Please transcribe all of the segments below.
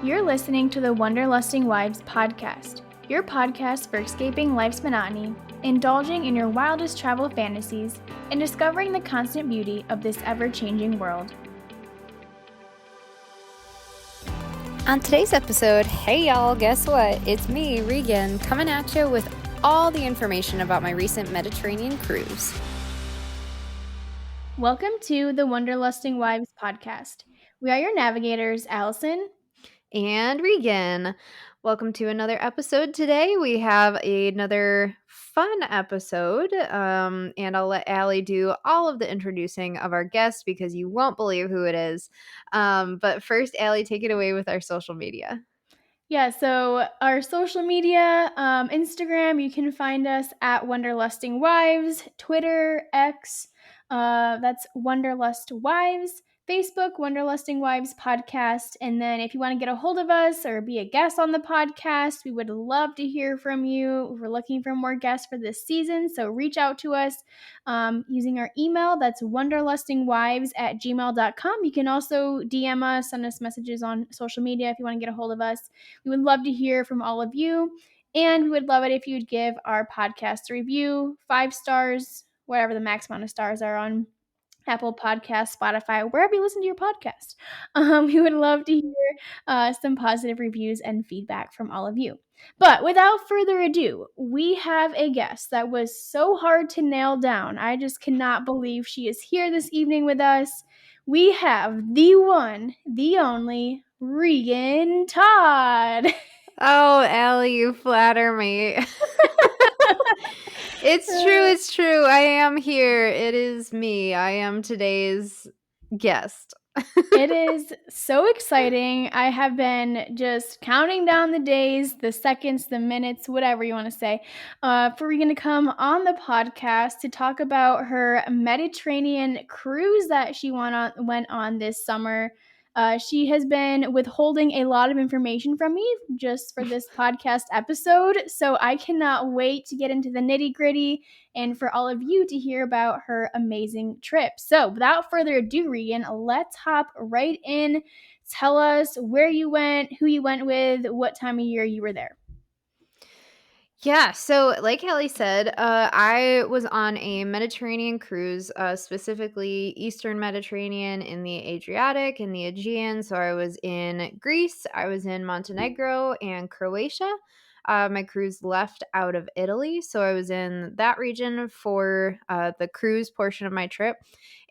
You're listening to the Wanderlusting Wives podcast, your podcast for escaping life's monotony, indulging in your wildest travel fantasies, and discovering the constant beauty of this ever-changing world. On today's episode, hey y'all, guess what? It's me, Regan, coming at you with all the information about my recent Mediterranean cruise. Welcome to the Wanderlusting Wives podcast. We are your navigators, Allison and Regan. Welcome to another episode today. We have another fun episode, and I'll let Allie do all of the introducing of our guest because you won't believe who it is. But first, Allie, take it away with our social media. Yeah, so our social media, Instagram, you can find us at Wanderlusting Wives, Twitter, X, that's Wanderlust Wives, Facebook, Wanderlusting Wives Podcast. And then if you want to get a hold of us or be a guest on the podcast, we would love to hear from you. We're looking for more guests for this season, so reach out to us using our email. That's wanderlustingwives@gmail.com. You can also DM us, send us messages on social media if you want to get a hold of us. We would love to hear from all of you, and we would love it if you'd give our podcast a review, 5 stars, whatever the max amount of stars are on Apple Podcasts, Spotify, wherever you listen to your podcast. We would love to hear some positive reviews and feedback from all of you. But without further ado, we have a guest that was so hard to nail down. I just cannot believe she is here this evening with us. We have the one, the only, Regan Todd. Oh, Allie, you flatter me. It's true. I am here. It is me. I am today's guest. It is so exciting. I have been just counting down the days, the seconds, the minutes, whatever you want to say, for Regan to come on the podcast to talk about her Mediterranean cruise that she went on this summer. She has been withholding a lot of information from me just for this podcast episode, so I cannot wait to get into the nitty-gritty and for all of you to hear about her amazing trip. So without further ado, Regan, let's hop right in. Tell us where you went, who you went with, what time of year you were there. Yeah, so like Hallie said, I was on a Mediterranean cruise, specifically Eastern Mediterranean in the Adriatic and the Aegean. So I was in Greece, I was in Montenegro and Croatia. My cruise left out of Italy, so I was in that region for the cruise portion of my trip.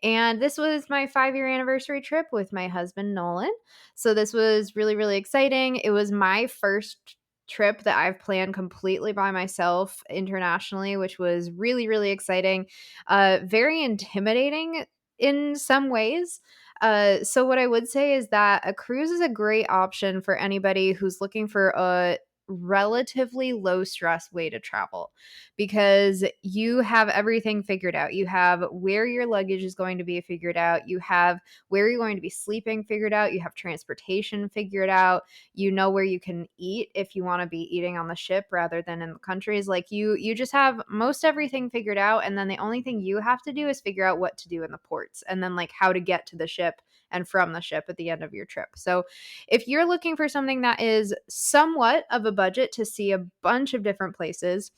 And this was my 5-year anniversary trip with my husband, Nolan. So this was really, really exciting. It was my first trip that I've planned completely by myself internationally, which was really, really exciting. Very intimidating in some ways. So what I would say is that a cruise is a great option for anybody who's looking for a relatively low stress way to travel because you have everything figured out. You have where your luggage is going to be figured out. You have where you're going to be sleeping figured out. You have transportation figured out. You know where you can eat if you want to be eating on the ship rather than in the countries. Like you just have most everything figured out, and then the only thing you have to do is figure out what to do in the ports and then like how to get to the ship and from the ship at the end of your trip. So if you're looking for something that is somewhat of a budget to see a bunch of different places,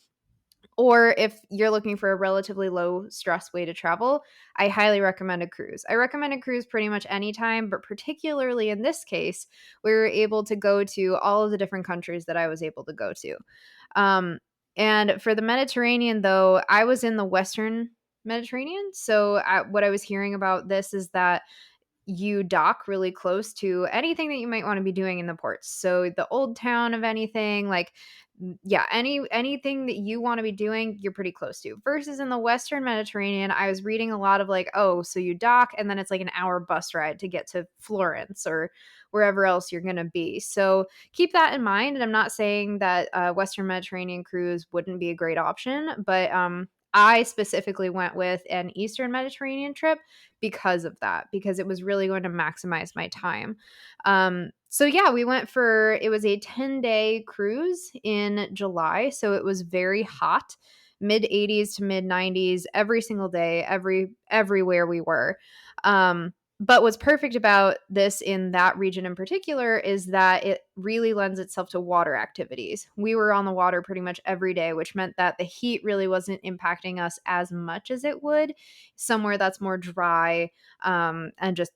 or if you're looking for a relatively low stress way to travel, I highly recommend a cruise. I recommend a cruise pretty much anytime, but particularly in this case, we were able to go to all of the different countries that I was able to go to. And for the Mediterranean, though, I was in the Western Mediterranean. So what I was hearing about this is that you dock really close to anything that you might want to be doing in the ports. So the old town of anything, like yeah, anything that you want to be doing, you're pretty close to. Versus in the Western Mediterranean, I was reading a lot of like, oh, so you dock and then it's like an hour bus ride to get to Florence or wherever else you're going to be. So keep that in mind. And I'm not saying that Western Mediterranean cruise wouldn't be a great option, but I specifically went with an Eastern Mediterranean trip because of that, because it was really going to maximize my time. So yeah, we went it was a 10-day cruise in July. So it was very hot, mid 80s to mid 90s every single day, everywhere we were. But what's perfect about this in that region in particular is that it really lends itself to water activities. We were on the water pretty much every day, which meant that the heat really wasn't impacting us as much as it would somewhere that's more dry, and just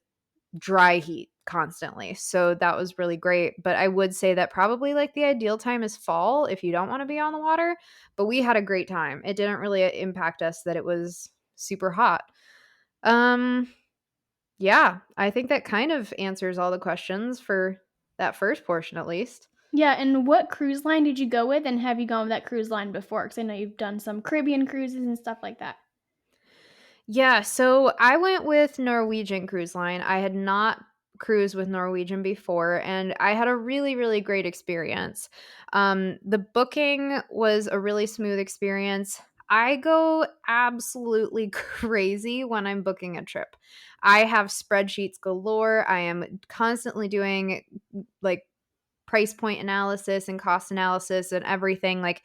dry heat constantly. So that was really great. But I would say that probably like the ideal time is fall if you don't want to be on the water. But we had a great time. It didn't really impact us that it was super hot. Um, yeah, I think that kind of answers all the questions for that first portion, at least. Yeah, and what cruise line did you go with, and have you gone with that cruise line before? Because I know you've done some Caribbean cruises and stuff like that. Yeah, so I went with Norwegian Cruise Line. I had not cruised with Norwegian before, and I had a really, really great experience. The booking was a really smooth experience. I go absolutely crazy when I'm booking a trip. I have spreadsheets galore. I am constantly doing like price point analysis and cost analysis and everything. Like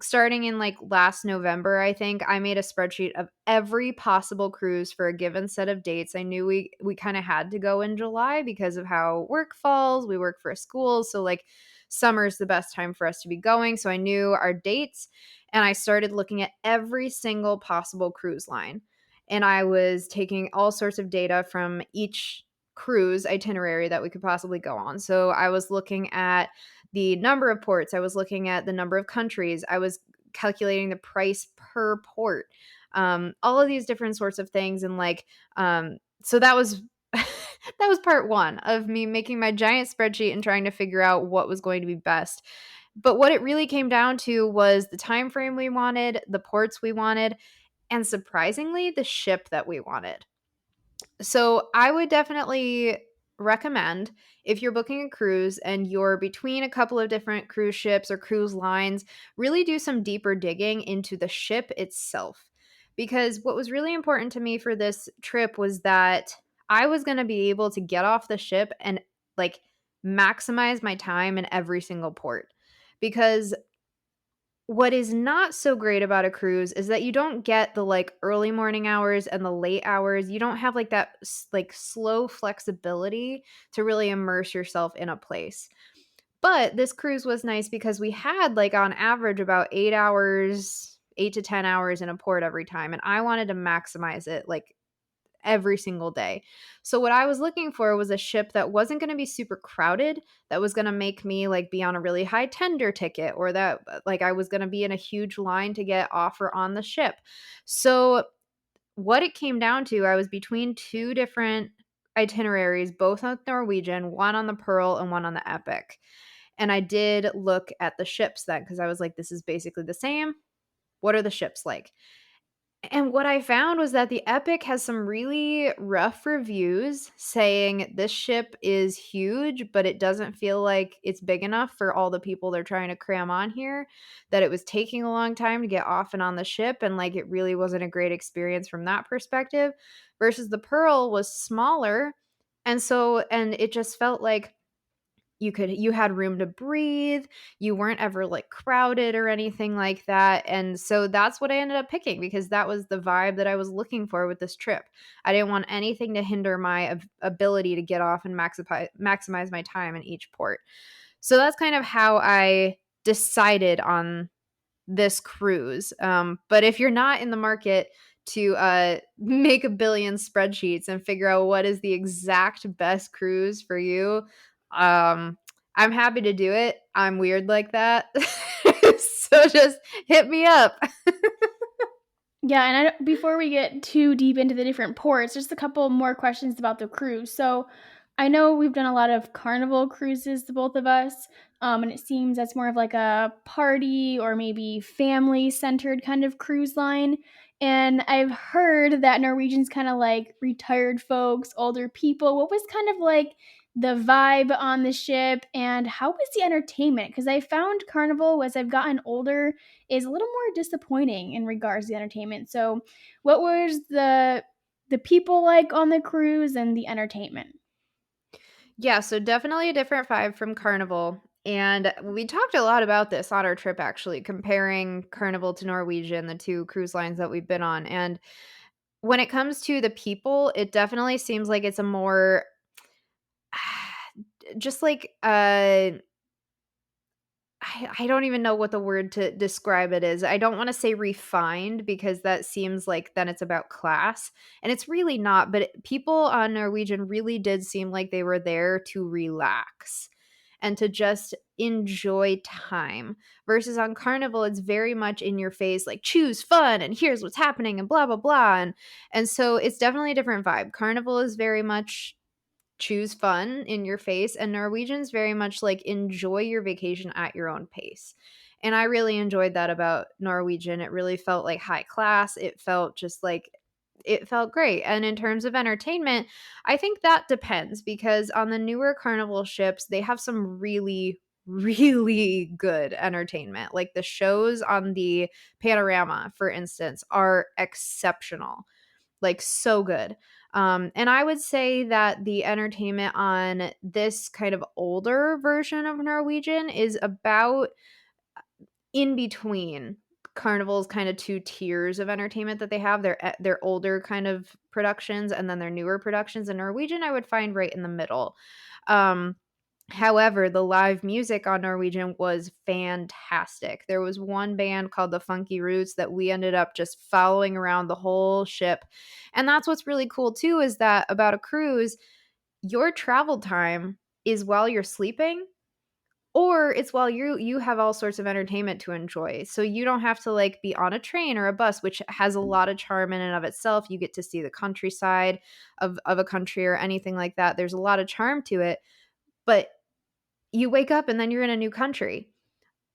starting in like last November, I think I made a spreadsheet of every possible cruise for a given set of dates. I knew we kind of had to go in July because of how work falls. We work for a school, so like summer's the best time for us to be going. So I knew our dates and I started looking at every single possible cruise line. And I was taking all sorts of data from each cruise itinerary that we could possibly go on. So I was looking at the number of ports, I was looking at the number of countries, I was calculating the price per port, all of these different sorts of things. And like, so that was. That was part one of me making my giant spreadsheet and trying to figure out what was going to be best. But what it really came down to was the time frame we wanted, the ports we wanted, and surprisingly, the ship that we wanted. So I would definitely recommend if you're booking a cruise and you're between a couple of different cruise ships or cruise lines, really do some deeper digging into the ship itself. Because what was really important to me for this trip was that I was going to be able to get off the ship and like maximize my time in every single port. Because what is not so great about a cruise is that you don't get the, like, early morning hours and the late hours. You don't have, like, that like, slow flexibility to really immerse yourself in a place. But this cruise was nice because we had, like, on average about 8 hours, 8 to 10 hours in a port every time, and I wanted to maximize it, like, every single day. So what I was looking for was a ship that wasn't going to be super crowded, that was going to make me like be on a really high tender ticket, or that like I was going to be in a huge line to get off or on the ship. So what it came down to, I was between two different itineraries, both on Norwegian, one on the Pearl and one on the Epic. And I did look at the ships then because I was like, this is basically the same. What are the ships like? And what I found was that the Epic has some really rough reviews saying this ship is huge, but it doesn't feel like it's big enough for all the people they're trying to cram on here, that it was taking a long time to get off and on the ship, and like it really wasn't a great experience from that perspective. Versus the Pearl was smaller. And it just felt like you had room to breathe, you weren't ever, like, crowded or anything like that, and so that's what I ended up picking because that was the vibe that I was looking for with this trip. I didn't want anything to hinder my ability to get off and maximize my time in each port. So that's kind of how I decided on this cruise. But if you're not in the market to make a billion spreadsheets and figure out what is the exact best cruise for you, I'm happy to do it. I'm weird like that. So just hit me up. Yeah, and before we get too deep into the different ports, just a couple more questions about the cruise. So, I know we've done a lot of Carnival cruises, the both of us, and it seems that's more of like a party or maybe family-centered kind of cruise line. And I've heard that Norwegian's kind of like retired folks, older people. What was kind of like the vibe on the ship, and how was the entertainment? Because I found Carnival, as I've gotten older, is a little more disappointing in regards to the entertainment. So, what was the people like on the cruise and the entertainment? Yeah, so definitely a different vibe from Carnival. And we talked a lot about this on our trip, actually, comparing Carnival to Norwegian, the two cruise lines that we've been on. And when it comes to the people, it definitely seems like it's a more just like I don't even know what the word to describe it is. I don't wanna say refined because that seems like then it's about class, and it's really not, but people on Norwegian really did seem like they were there to relax and to just enjoy time, versus on Carnival, it's very much in your face, like, "Choose fun, and here's what's happening, and blah, blah, blah," and so it's definitely a different vibe. Carnival is very much choose fun in your face, and Norwegians very much like enjoy your vacation at your own pace. And I really enjoyed that about Norwegian. It really felt like high class. It felt just like it felt great. And in terms of entertainment, I think that depends because on the newer Carnival ships, they have some really really good entertainment. Like the shows on the Panorama, for instance, are exceptional, like so good. And I would say that the entertainment on this kind of older version of Norwegian is about in between Carnival's kind of two tiers of entertainment that they have. Their older kind of productions and then their newer productions. And Norwegian, I would find right in the middle. Um, However, the live music on Norwegian was fantastic. There was one band called the Funky Roots that we ended up just following around the whole ship. And that's what's really cool too, is that about a cruise, your travel time is while you're sleeping, or it's while you have all sorts of entertainment to enjoy. So you don't have to like be on a train or a bus, which has a lot of charm in and of itself. You get to see the countryside of a country or anything like that. There's a lot of charm to it. But you wake up and then you're in a new country.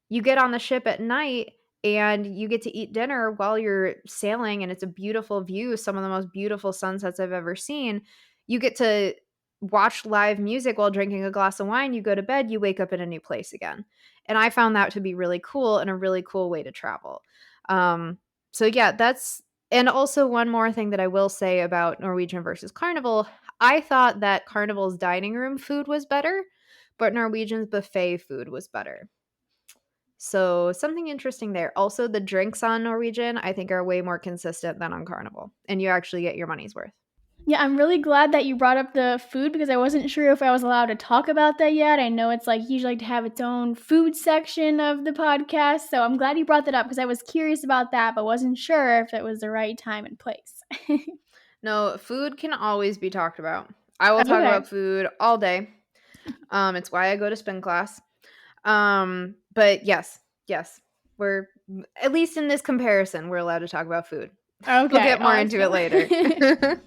You get on the ship at night and you get to eat dinner while you're sailing, and it's a beautiful view, some of the most beautiful sunsets I've ever seen. You get to watch live music while drinking a glass of wine. You go to bed, you wake up in a new place again. And I found that to be really cool and a really cool way to travel. Um, so yeah, that's and also one more thing that I will say about Norwegian versus Carnival, I thought that Carnival's dining room food was better, but Norwegian's buffet food was better. So, something interesting there. Also, the drinks on Norwegian, I think, are way more consistent than on Carnival, and you actually get your money's worth. Yeah, I'm really glad that you brought up the food because I wasn't sure if I was allowed to talk about that yet. I know it's like usually like to have its own food section of the podcast, so I'm glad you brought that up because I was curious about that, but wasn't sure if it was the right time and place. No, food can always be talked about. I will talk Okay. about food all day. It's why I go to spin class. But yes, yes, we're at least in this comparison, we're allowed to talk about food. We'll Okay, get more into it awesome. later.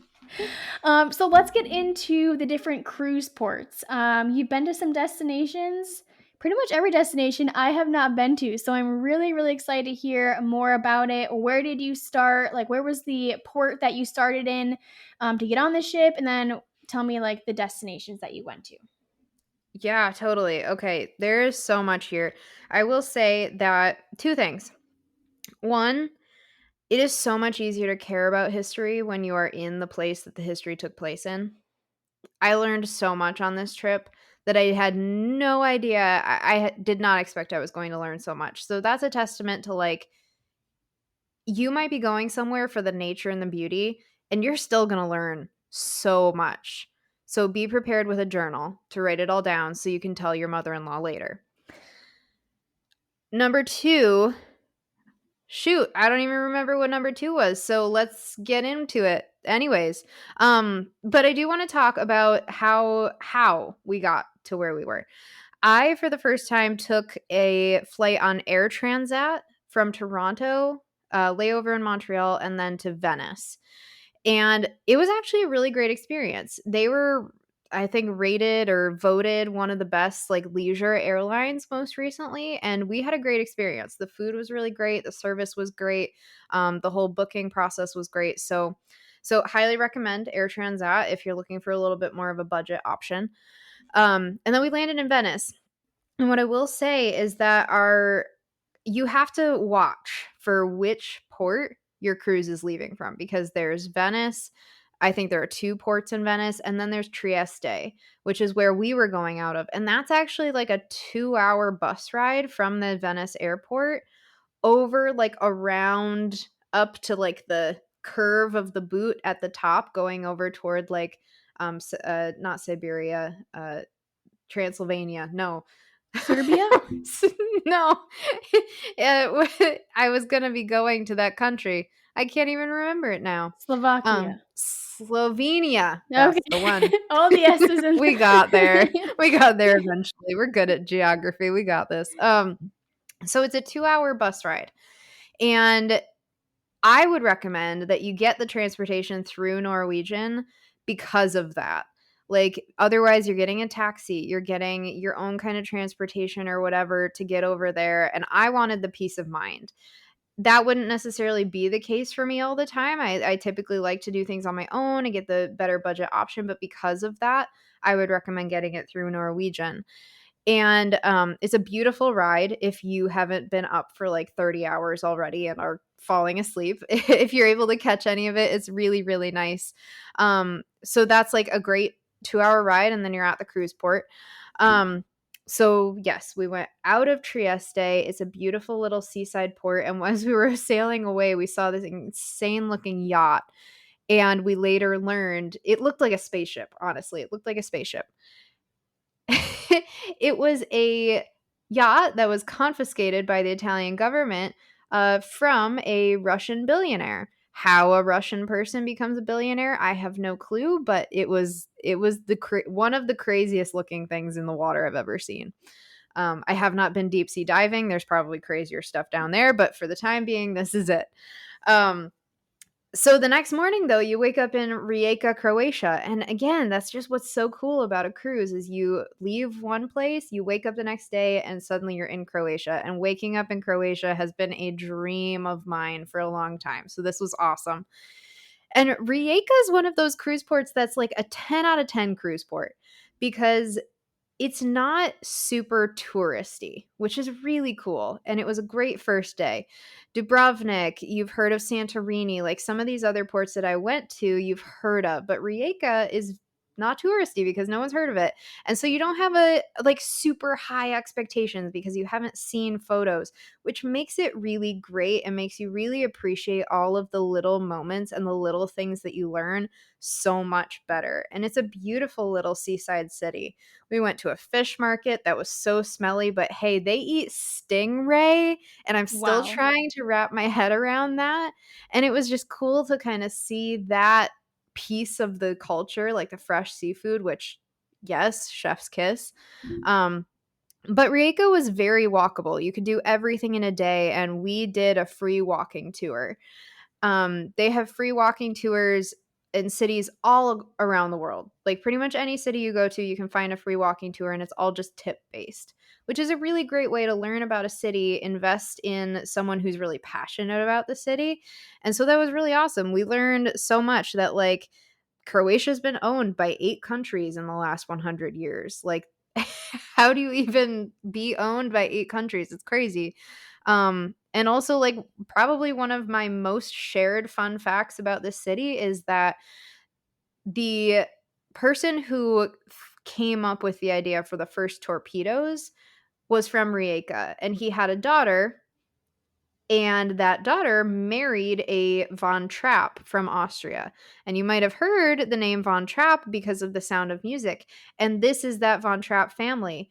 So let's get into the different cruise ports. You've been to some destinations, pretty much every destination I have not been to. So I'm really, really excited to hear more about it. Where did you start? Like, where was the port that you started in to get on the ship? And then tell me, like, the destinations that you went to. Yeah, totally. Okay, there is so much here. I will say that two things. One, it is so much easier to care about history when you are in the place that the history took place in. I learned so much on this trip that I had no idea. Did not expect I was going to learn so much. So that's a testament to like, you might be going somewhere for the nature and the beauty, and you're still going to learn so much. So be prepared with a journal to write it all down so you can tell your mother in law later. Number two, shoot, I don't even remember what number 2 was, so let's get into it. Anyways, but I do wanna talk about how we got to where we were. I, for the first time, took a flight on Air Transat from Toronto, layover in Montreal, and then to Venice. And it was actually a really great experience. They were, I think, rated or voted one of the best like leisure airlines most recently, and we had a great experience. The food was really great, the service was great, the whole booking process was great. So highly recommend Air Transat if you're looking for a little bit more of a budget option. And then we landed in Venice. And what I will say is that our you have to watch for which port your cruise is leaving from, because there's Venice. I think there are 2 ports in Venice, and then there's Trieste, which is where we were going out of. And that's actually like a 2-hour bus ride from the Venice airport over like around up to like the curve of the boot at the top going over toward like not Siberia, Transylvania. No. Serbia? No. I was going to be going to that country. I can't even remember it now. Slovakia. Slovenia. Okay. That's the one. All the S's in We got there. We got there eventually. We're good at geography. We got this. So it's a 2-hour bus ride. And I would recommend that you get the transportation through Norwegian because of that. Like, otherwise, you're getting a taxi, you're getting your own kind of transportation or whatever to get over there. And I wanted the peace of mind. That wouldn't necessarily be the case for me all the time. I typically like to do things on my own and get the better budget option. But because of that, I would recommend getting it through Norwegian. And it's a beautiful ride if you haven't been up for like 30 hours already and are falling asleep. If you're able to catch any of it, it's really, really nice. So that's like a great 2-hour ride, and then you're at the cruise port. So yes, we went out of Trieste. It's a beautiful little seaside port. And as we were sailing away, we saw this insane looking yacht. And we later learned it looked like a spaceship. Honestly, it looked like a spaceship. It was a yacht that was confiscated by the Italian government from a Russian billionaire. How a Russian person becomes a billionaire, I have no clue, but it was one of the craziest looking things in the water I've ever seen. I have not been deep sea diving. There's probably crazier stuff down there, but for the time being, this is it. So the next morning, though, you wake up in Rijeka, Croatia. And again, that's just what's so cool about a cruise is you leave one place, you wake up the next day, and suddenly you're in Croatia. And waking up in Croatia has been a dream of mine for a long time. So this was awesome. And Rijeka is one of those cruise ports that's like a 10 out of 10 cruise port because it's not super touristy, which is really cool. And it was a great first day. Dubrovnik, you've heard of Santorini, like some of these other ports that I went to, you've heard of, but Rijeka is not touristy because no one's heard of it. And so you don't have a like super high expectations because you haven't seen photos, which makes it really great and makes you really appreciate all of the little moments and the little things that you learn so much better. And it's a beautiful little seaside city. We went to a fish market that was so smelly, but hey, they eat stingray, and I'm still Wow. trying to wrap my head around that. And it was just cool to kind of see that piece of the culture, like the fresh seafood, which, yes, chef's kiss. But Rijeka was very walkable. You could do everything in a day, and we did a free walking tour. They have free walking tours in cities all around the world. Like pretty much any city you go to, you can find a free walking tour, and it's all just tip based, which is a really great way to learn about a city, invest in someone who's really passionate about the city. And so that was really awesome. We learned so much that like Croatia's been owned by 8 countries in the last 100 years. Like how do you even be owned by 8 countries? It's crazy. And also like probably one of my most shared fun facts about this city is that the person who came up with the idea for the first torpedoes was from Rijeka, and he had a daughter, and that daughter married a Von Trapp from Austria. And you might have heard the name Von Trapp because of the Sound of Music. And this is that Von Trapp family.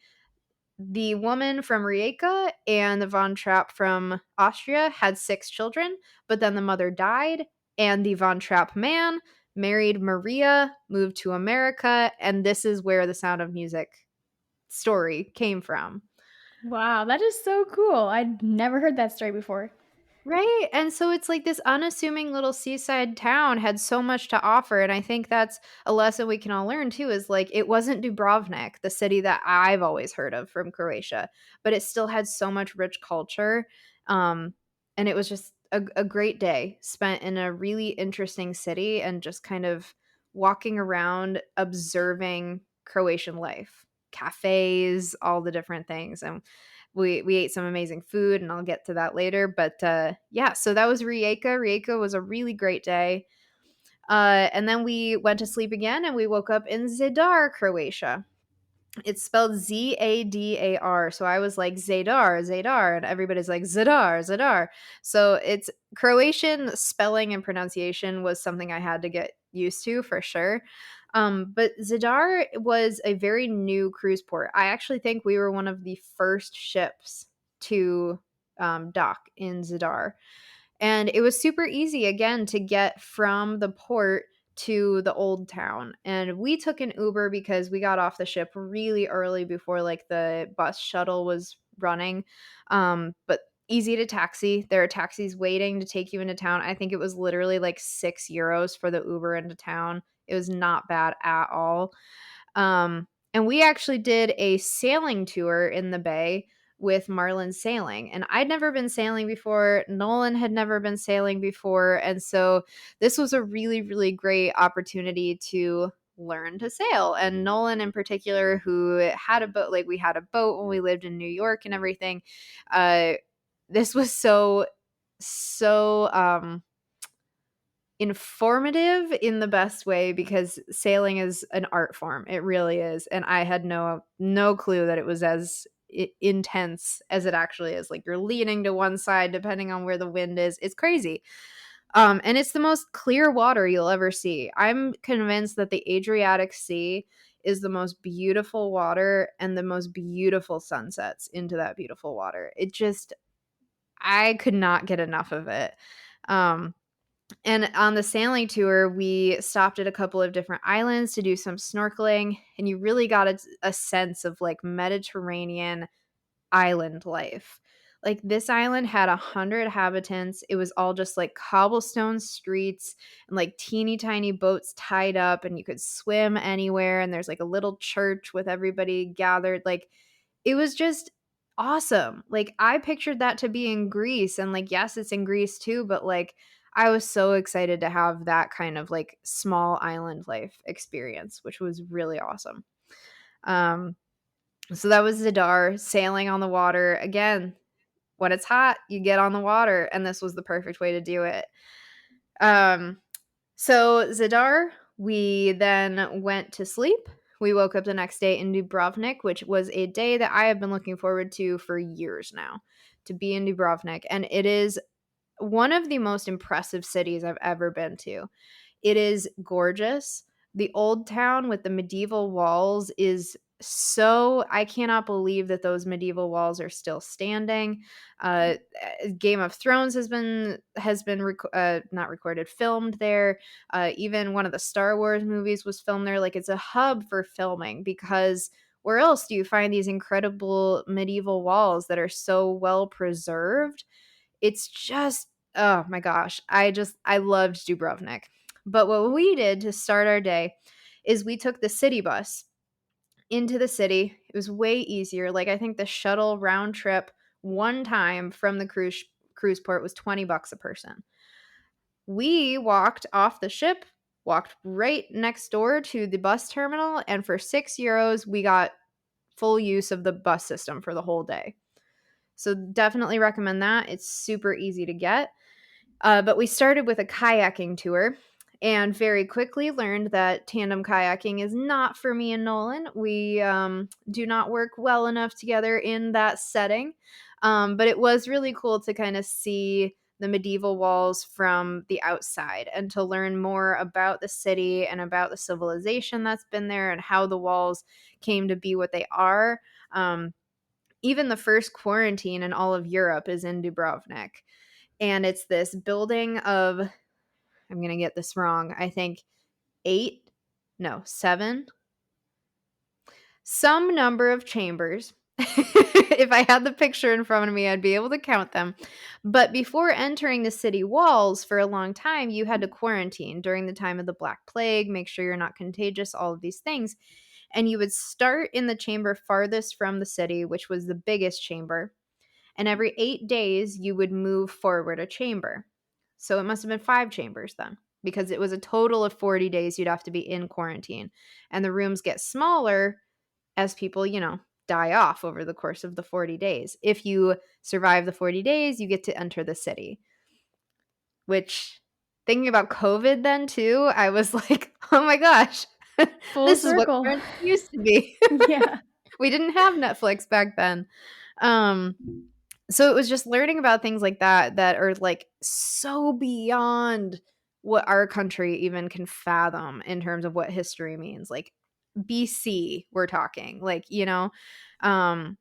The woman from Rijeka and the Von Trapp from Austria had 6 children, but then the mother died, and the Von Trapp man married Maria, moved to America, and this is where the Sound of Music story came from. Wow, that is so cool. I'd never heard that story before. Right, and so it's like this unassuming little seaside town had so much to offer, and I think that's a lesson we can all learn too, is like it wasn't Dubrovnik, the city that I've always heard of from Croatia, but it still had so much rich culture, um, and it was just a great day spent in a really interesting city and just kind of walking around observing Croatian life, cafes, all the different things, and we ate some amazing food, and I'll get to that later. But yeah, so that was Rijeka. Rijeka was a really great day. And then we went to sleep again, and we woke up in Zadar, Croatia. It's spelled Zadar. So I was like Zadar, Zadar, and everybody's like Zadar, Zadar. So it's Croatian spelling and pronunciation was something I had to get used to for sure. But Zadar was a very new cruise port. I actually think we were one of the first ships to dock in Zadar. And it was super easy again to get from the port to the old town. And we took an Uber because we got off the ship really early before like the bus shuttle was running. But easy to taxi. There are taxis waiting to take you into town. I think it was literally like €6 for the Uber into town. It was not bad at all. And we actually did a sailing tour in the bay with Marlin Sailing. And I'd never been sailing before. Nolan had never been sailing before. And so this was a really, really great opportunity to learn to sail. And Nolan, in particular, who had a boat, like we had a boat when we lived in New York and everything. Uh, this was so informative in the best way because sailing is an art form. It really is. And I had no clue that it was as intense as it actually is. Like you're leaning to one side depending on where the wind is. It's crazy. And it's the most clear water you'll ever see. I'm convinced that the Adriatic Sea is the most beautiful water and the most beautiful sunsets into that beautiful water. It just I could not get enough of it. Um and on the sailing tour, we stopped at a couple of different islands to do some snorkeling, and you really got a sense of like Mediterranean island life. Like this island had 100 inhabitants. It was all just like cobblestone streets and like teeny tiny boats tied up, and you could swim anywhere. And there's like a little church with everybody gathered. Like it was just awesome. Like I pictured that to be in Greece, and like yes, it's in Greece too, but like I was so excited to have that kind of like small island life experience, which was really awesome. Um, so that was Zadar sailing on the water. Again, when it's hot, you get on the water, and this was the perfect way to do it. Um, so Zadar, we then went to sleep. We woke up the next day in Dubrovnik, which was a day that I have been looking forward to for years now, to be in Dubrovnik. And it is one of the most impressive cities I've ever been to. It is gorgeous. The old town with the medieval walls is so I cannot believe that those medieval walls are still standing. Uh, Game of Thrones has been not recorded, filmed there. Even one of the Star Wars movies was filmed there. Like it's a hub for filming because where else do you find these incredible medieval walls that are so well preserved? It's just oh my gosh, I loved Dubrovnik. But what we did to start our day is we took the city bus into the city. It was way easier. Like I think the shuttle round trip one time from the cruise port was $20 a person. We walked off the ship, walked right next door to the bus terminal, and for €6 we got full use of the bus system for the whole day. So definitely recommend that. It's super easy to get. But we started with a kayaking tour and very quickly learned that tandem kayaking is not for me and Nolan. We do not work well enough together in that setting. But it was really cool to kind of see the medieval walls from the outside and to learn more about the city and about the civilization that's been there and how the walls came to be what they are. Even the first quarantine in all of Europe is in Dubrovnik. And it's this building of, I'm going to get this wrong, I think seven, some number of chambers. If I had the picture in front of me, I'd be able to count them. But before entering the city walls for a long time, you had to quarantine during the time of the Black Plague, make sure you're not contagious, all of these things. And you would start in the chamber farthest from the city, which was the biggest chamber. And every 8 days, you would move forward a chamber. So it must have been 5 chambers then, because it was a total of 40 days you'd have to be in quarantine. And the rooms get smaller as people, die off over the course of the 40 days. If you survive the 40 days, you get to enter the city. Which, thinking about COVID then too, I was like, oh my gosh, Full This is what circle. quarantine used to be. Yeah. We didn't have Netflix back then. Um, so it was just learning about things like that are, like, so beyond what our country even can fathom in terms of what history means, like, BC, we're talking, like, Um,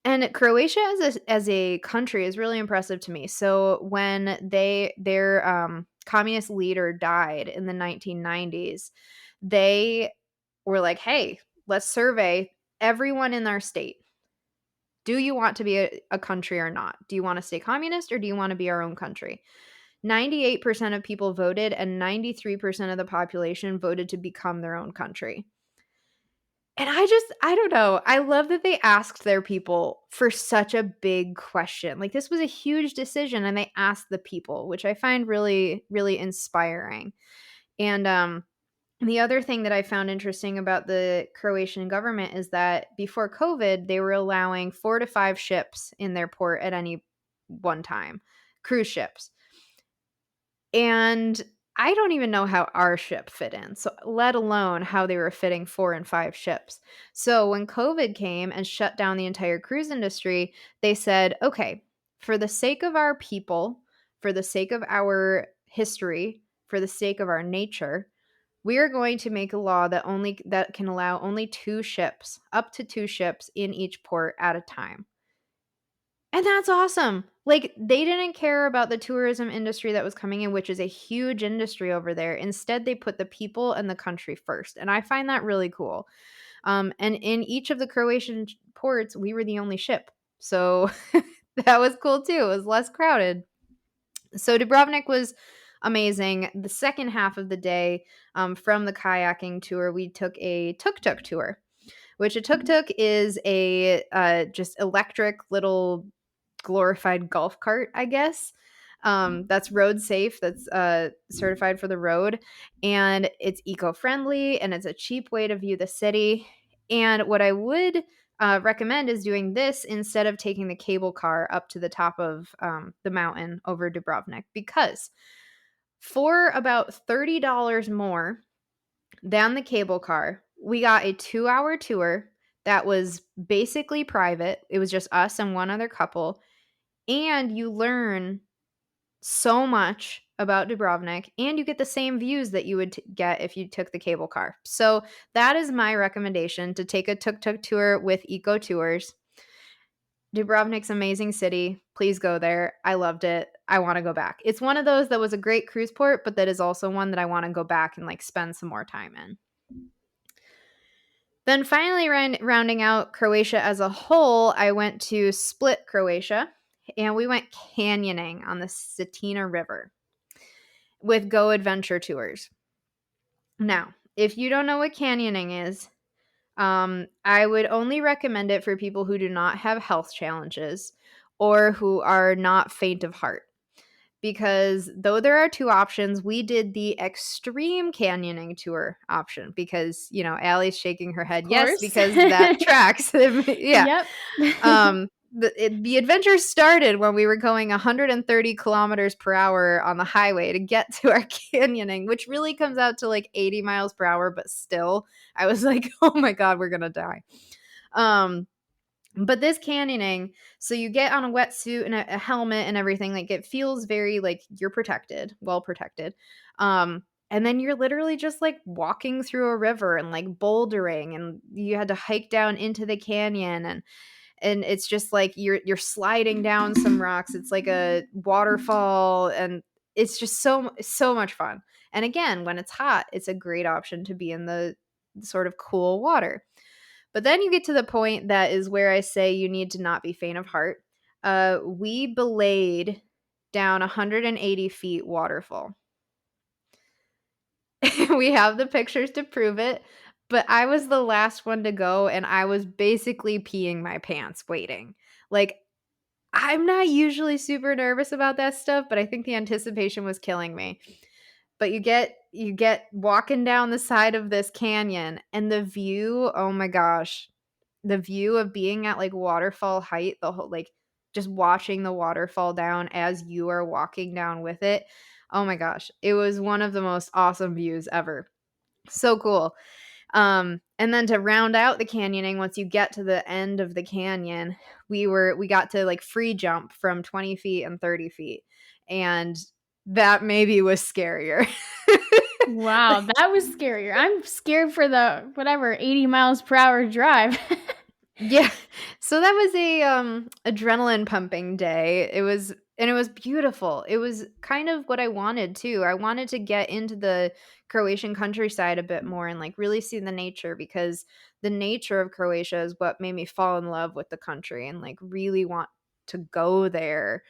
and Croatia as a country is really impressive to me. So when their communist leader died in the 1990s, they were like, "Hey, let's survey everyone in our state. Do you want to be a country or not? Do you want to stay communist or do you want to be our own country?" 98% of people voted, and 93% of the population voted to become their own country. And I don't know. I love that they asked their people for such a big question. Like, this was a huge decision and they asked the people, which I find really, really inspiring. And the other thing that I found interesting about the Croatian government is that before COVID, they were allowing 4 to 5 ships in their port at any one time, cruise ships. And I don't even know how our ship fit in, so let alone how they were fitting 4 and 5 ships. So when COVID came and shut down the entire cruise industry, they said, "Okay, for the sake of our people, for the sake of our history, for the sake of our nature, we are going to make a law that can allow only 2 ships, up to 2 ships in each port at a time." And that's awesome. Like, they didn't care about the tourism industry that was coming in, which is a huge industry over there. Instead, they put the people and the country first. And I find that really cool. And in each of the Croatian ports, we were the only ship. So that was cool too. It was less crowded. So Dubrovnik was amazing. The second half of the day, from the kayaking tour, we took a tuk-tuk tour, which a tuk-tuk is a just electric little glorified golf cart, I guess. That's road safe, that's certified for the road, and it's eco-friendly, and it's a cheap way to view the city. And what I would recommend is doing this instead of taking the cable car up to the top of the mountain over Dubrovnik, because for about $30 more than the cable car, we got a 2-hour tour that was basically private. It was just us and one other couple, and you learn so much about Dubrovnik, and you get the same views that you would get if you took the cable car. So that is my recommendation, to take a tuk-tuk tour with Eco Tours. Dubrovnik's amazing city. Please go there. I loved it. I want to go back. It's one of those that was a great cruise port, but that is also one that I want to go back and, like, spend some more time in. Then finally, rounding out Croatia as a whole, I went to Split, Croatia, and we went canyoning on the Cetina River with Go Adventure Tours. Now, if you don't know what canyoning is, I would only recommend it for people who do not have health challenges or who are not faint of heart. Because though there are 2 options, we did the extreme canyoning tour option because, Allie's shaking her Of head, yes, course. because that tracks. Yeah. Yep. The adventure started when we were going 130 kilometers per hour on the highway to get to our canyoning, which really comes out to like 80 miles per hour, but still, I was like, oh my God, we're going to die. But this canyoning, so you get on a wetsuit and a helmet and everything, like, it feels very like you're protected, well protected. And then you're literally just like walking through a river and like bouldering, and you had to hike down into the canyon, and it's just like you're sliding down some rocks. It's like a waterfall, and it's just so much fun. And again, when it's hot, it's a great option to be in the sort of cool water. But then you get to the point that is where I say you need to not be faint of heart. We belayed down 180 feet waterfall. We have the pictures to prove it, but I was the last one to go, and I was basically peeing my pants waiting. Like, I'm not usually super nervous about that stuff, but I think the anticipation was killing me. But you get walking down the side of this canyon, and the view, oh my gosh. The view of being at like waterfall height, the whole, like, just watching the waterfall down as you are walking down with it. Oh my gosh. It was one of the most awesome views ever. So cool. And then to round out the canyoning, once you get to the end of the canyon, we got to like free jump from 20 feet and 30 feet. And that maybe was scarier. Wow, that was scarier. I'm scared for the whatever 80 miles per hour drive. Yeah. So that was a adrenaline pumping day. It was beautiful. It was kind of what I wanted too. I wanted to get into the Croatian countryside a bit more and like really see the nature, because the nature of Croatia is what made me fall in love with the country and like really want to go there.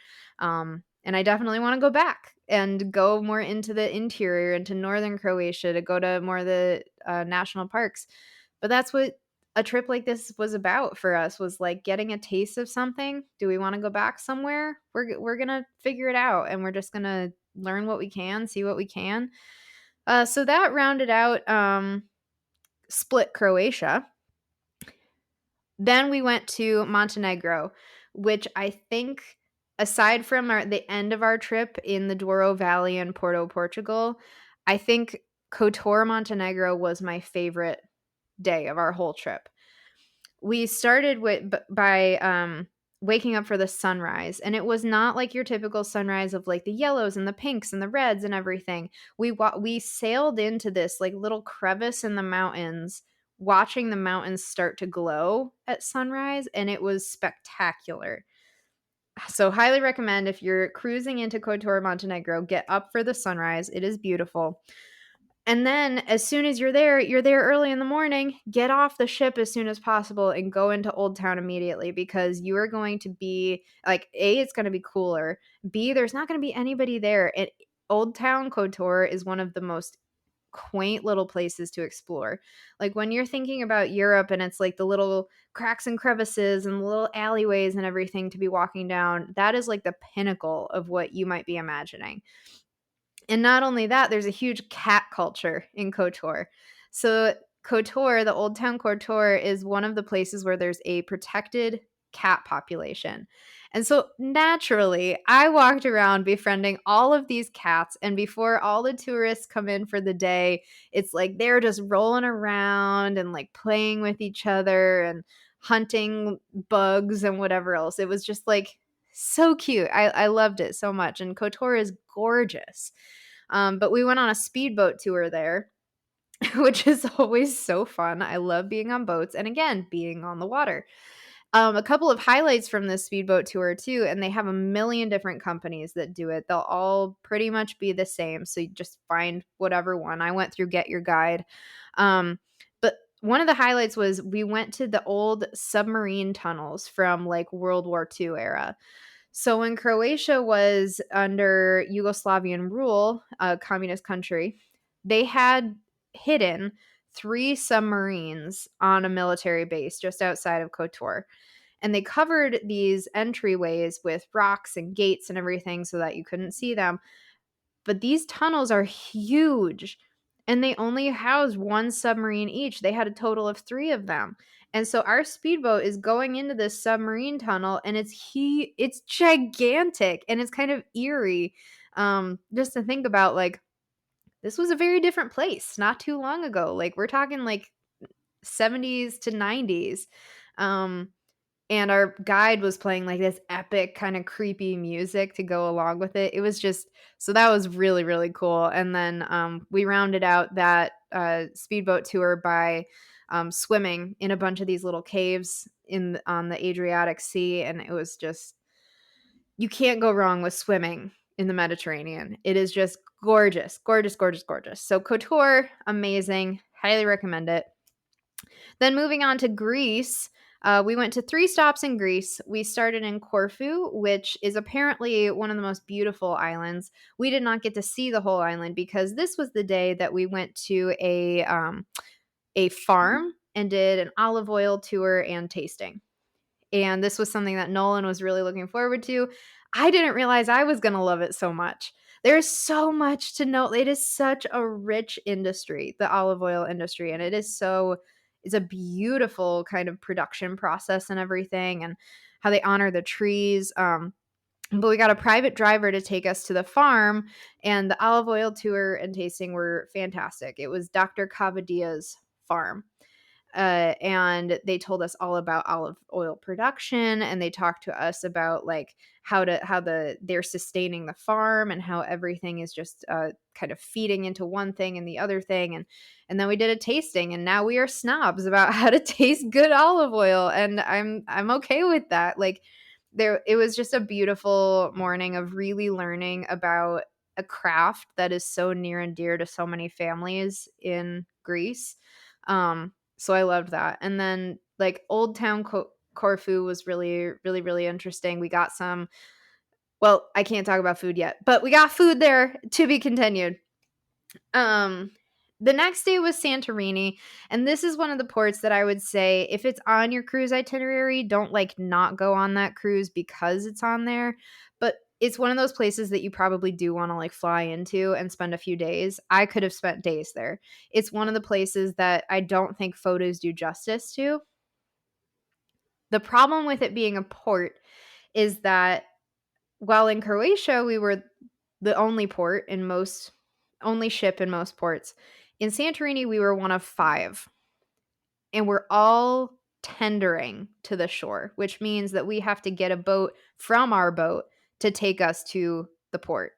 And I definitely want to go back and go more into the interior, into northern Croatia, to go to more of the national parks. But that's what a trip like this was about for us, was like getting a taste of something. Do we want to go back somewhere? We're going to figure it out, and we're just going to learn what we can, see what we can. So that rounded out Split, Croatia. Then we went to Montenegro, which I think, aside from the end of our trip in the Douro Valley and Porto, Portugal, I think Kotor, Montenegro was my favorite day of our whole trip. We started by waking up for the sunrise, and it was not like your typical sunrise of like the yellows and the pinks and the reds and everything. We sailed into this like little crevice in the mountains, watching the mountains start to glow at sunrise, and it was spectacular. So highly recommend, if you're cruising into Kotor, Montenegro, get up for the sunrise. It is beautiful. And then as soon as you're there early in the morning, get off the ship as soon as possible and go into Old Town immediately, because you are going to be like, A, it's going to be cooler. B, there's not going to be anybody there. And Old Town Kotor is one of the most quaint little places to explore. Like when you're thinking about Europe and it's like the little cracks and crevices and little alleyways and everything to be walking down, that is like the pinnacle of what you might be imagining. And not only that, there's a huge cat culture in Kotor. So Kotor, the Old Town Kotor, is one of the places where there's a protected cat population. And so naturally, I walked around befriending all of these cats. And before all the tourists come in for the day, it's like they're just rolling around and like playing with each other and hunting bugs and whatever else. It was just like so cute. I loved it so much. And Kotor is gorgeous. But we went on a speedboat tour there, which is always so fun. I love being on boats and, again, being on the water. A couple of highlights from this speedboat tour too, and they have a million different companies that do it. They'll all pretty much be the same, so you just find whatever one. I went through Get Your Guide. But one of the highlights was we went to the old submarine tunnels from like World War II era. So when Croatia was under Yugoslavian rule, a communist country, they had hidden 3 submarines on a military base just outside of Kotor. And they covered these entryways with rocks and gates and everything so that you couldn't see them. But these tunnels are huge, and they only housed 1 submarine each. They had a total of 3 of them. And so our speedboat is going into this submarine tunnel, and it's gigantic, and it's kind of eerie, just to think about, like, this was a very different place not too long ago. Like, we're talking, like, 70s to 90s. And our guide was playing like this epic kind of creepy music to go along with it. It was just, so that was really, really cool. And then we rounded out that speedboat tour by swimming in a bunch of these little caves on the Adriatic Sea. And it was just, you can't go wrong with swimming in the Mediterranean. It is just gorgeous, gorgeous, gorgeous, gorgeous. So Kotor, amazing. Highly recommend it. Then moving on to Greece, we went to 3 stops in Greece. We started in Corfu, which is apparently one of the most beautiful islands. We did not get to see the whole island because this was the day that we went to a farm and did an olive oil tour and tasting. And this was something that Nolan was really looking forward to. I didn't realize I was going to love it so much. There's so much to know. It is such a rich industry, the olive oil industry, and it's a beautiful kind of production process and everything, and how they honor the trees. But we got a private driver to take us to the farm, and the olive oil tour and tasting were fantastic. It was Dr. Cavadia's farm. And they told us all about olive oil production, and they talked to us about like they're sustaining the farm and how everything is just kind of feeding into one thing and the other thing. And then we did a tasting, and now we are snobs about how to taste good olive oil, and I'm okay with that. Like, there it was just a beautiful morning of really learning about a craft that is so near and dear to so many families in Greece. So I loved that. And then like Old Town Corfu was really, really, really interesting. We got some, well, I can't talk about food yet, but we got food there, to be continued. Um, the next day was Santorini, and this is one of the ports that I would say if it's on your cruise itinerary, don't like not go on that cruise because it's on there. But it's one of those places that you probably do want to like fly into and spend a few days. I could have spent days there. It's one of the places that I don't think photos do justice to. The problem with it being a port is that while in Croatia we were the only ship in most ports, in Santorini we were one of 5, and we're all tendering to the shore, which means that we have to get a boat from our boat to take us to the port.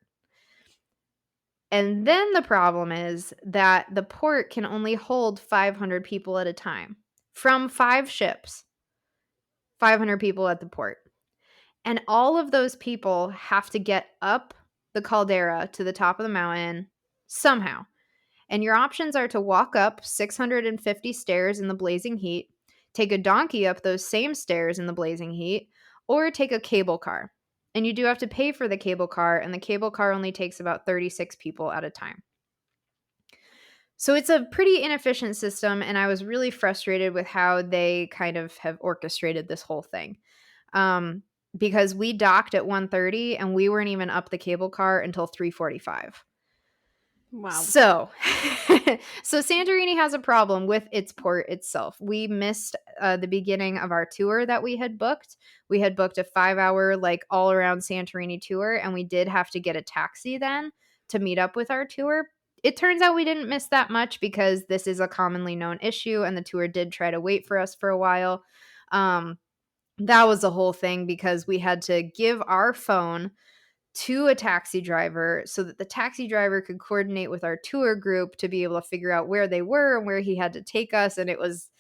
And then the problem is that the port can only hold 500 people at a time. From 5 ships, 500 people at the port. And all of those people have to get up the caldera to the top of the mountain somehow. And your options are to walk up 650 stairs in the blazing heat, take a donkey up those same stairs in the blazing heat, or take a cable car. And you do have to pay for the cable car, and the cable car only takes about 36 people at a time. So it's a pretty inefficient system, and I was really frustrated with how they kind of have orchestrated this whole thing. Because we docked at 1:30 and we weren't even up the cable car until 3:45. Wow. So, so Santorini has a problem with its port itself. We missed the beginning of our tour that we had booked. We had booked a 5-hour, like all around Santorini tour, and we did have to get a taxi then to meet up with our tour. It turns out we didn't miss that much because this is a commonly known issue, and the tour did try to wait for us for a while. That was the whole thing because we had to give our phone to a taxi driver so that the taxi driver could coordinate with our tour group to be able to figure out where they were and where he had to take us. And it was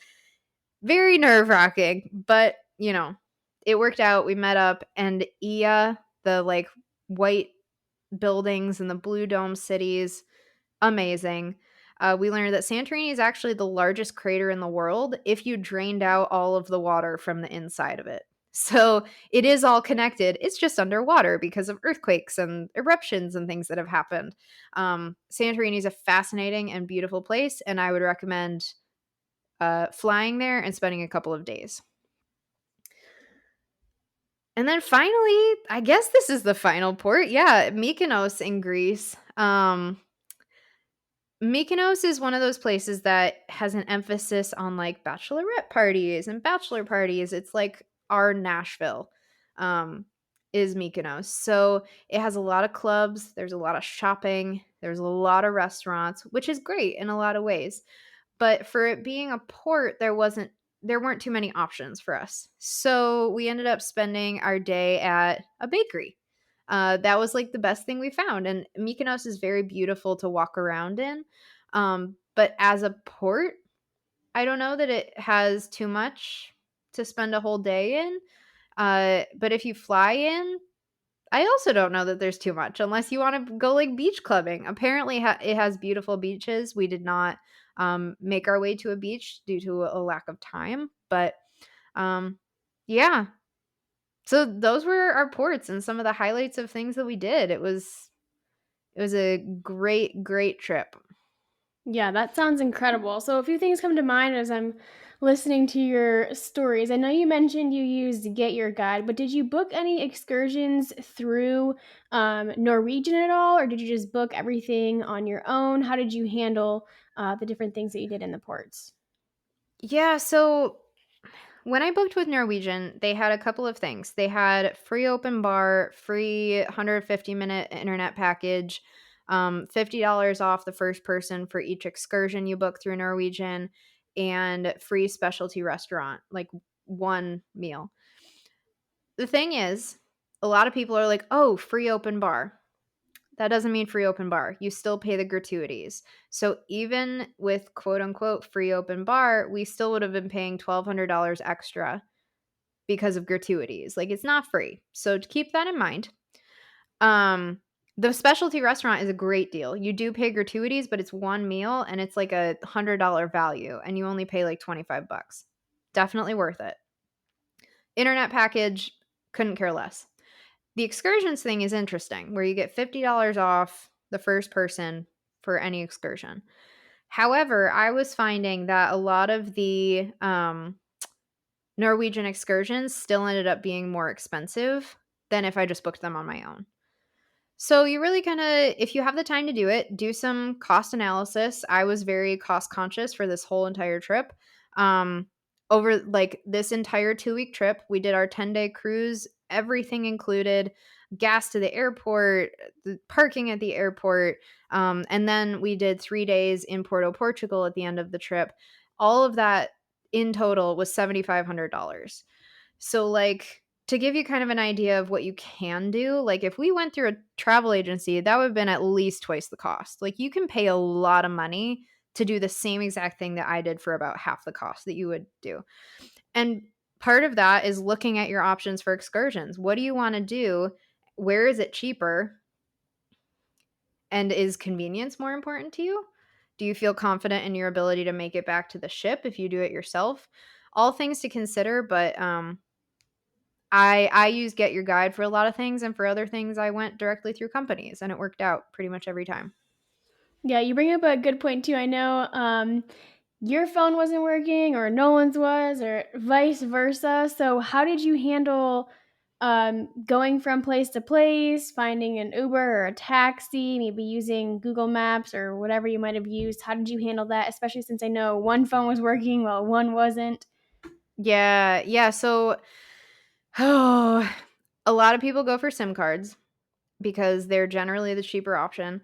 very nerve-wracking, but it worked out. We met up, and Ia, the like white buildings and the blue dome cities, amazing. We learned that Santorini is actually the largest crater in the world if you drained out all of the water from the inside of it. So it is all connected. It's just underwater because of earthquakes and eruptions and things that have happened. Santorini is a fascinating and beautiful place, and I would recommend flying there and spending a couple of days. And then finally, I guess this is the final port. Yeah, Mykonos in Greece. Mykonos is one of those places that has an emphasis on like bachelorette parties and bachelor parties. It's like our Nashville is Mykonos. So it has a lot of clubs, there's a lot of shopping, there's a lot of restaurants, which is great in a lot of ways. But for it being a port, there weren't too many options for us. So we ended up spending our day at a bakery. That was like the best thing we found. And Mykonos is very beautiful to walk around in. But as a port, I don't know that it has too much to spend a whole day in. But if you fly in, I also don't know that there's too much unless you want to go like beach clubbing. Apparently, it has beautiful beaches. We did not make our way to a beach due to a lack of time. But yeah, so those were our ports and some of the highlights of things that we did. It was a great trip. Yeah, that sounds incredible. So, a few things come to mind as I'm listening to your stories. I know you mentioned you used Get Your Guide, but did you book any excursions through Norwegian at all, or did you just book everything on your own? How did you handle the different things that you did in the ports? Yeah, so when I booked with Norwegian, they had a couple of things. They had free open bar, free 150-minute internet package, $50 off the first person for each excursion you book through Norwegian, and free specialty restaurant, like one meal. The thing is, a lot of people are like, oh, free open bar. That doesn't mean free open bar. You still pay the gratuities. So even with quote unquote free open bar, we still would have been paying $1,200 extra because of gratuities. Like, it's not free. So to keep that in mind. The specialty restaurant is a great deal. You do pay gratuities, but it's one meal and it's like $100 value and you only pay like 25 bucks. Definitely worth it. Internet package, couldn't care less. The excursions thing is interesting, where you get $50 off the first person for any excursion. However, I was finding that a lot of the Norwegian excursions still ended up being more expensive than if I just booked them on my own. So you really kind of, if you have the time to do it, do some cost analysis. I was very cost conscious for this whole entire trip. Um, Over like this entire 2-week trip, we did our 10-day cruise, everything included, gas to the airport, the parking at the airport, and then we did 3 days in Porto, Portugal at the end of the trip. All of that in total was $7,500. So, like, to give you kind of an idea of what you can do, like, if we went through a travel agency, that would have been at least twice the cost. Like, you can pay a lot of money to do the same exact thing that I did for about half the cost that you would do. And part of that is looking at your options for excursions. What do you want to do? Where is it cheaper? And is convenience more important to you? Do you feel confident in your ability to make it back to the ship if you do it yourself? All things to consider, but I use Get Your Guide for a lot of things, and for other things, I went directly through companies, and it worked out pretty much every time. Yeah, you bring up a good point too. I know your phone wasn't working, or Nolan's was, or vice versa. So, how did you handle going from place to place, finding an Uber or a taxi, maybe using Google Maps or whatever you might have used? How did you handle that, especially since I know one phone was working while one wasn't? Yeah. So, oh, a lot of people go for SIM cards because they're generally the cheaper option.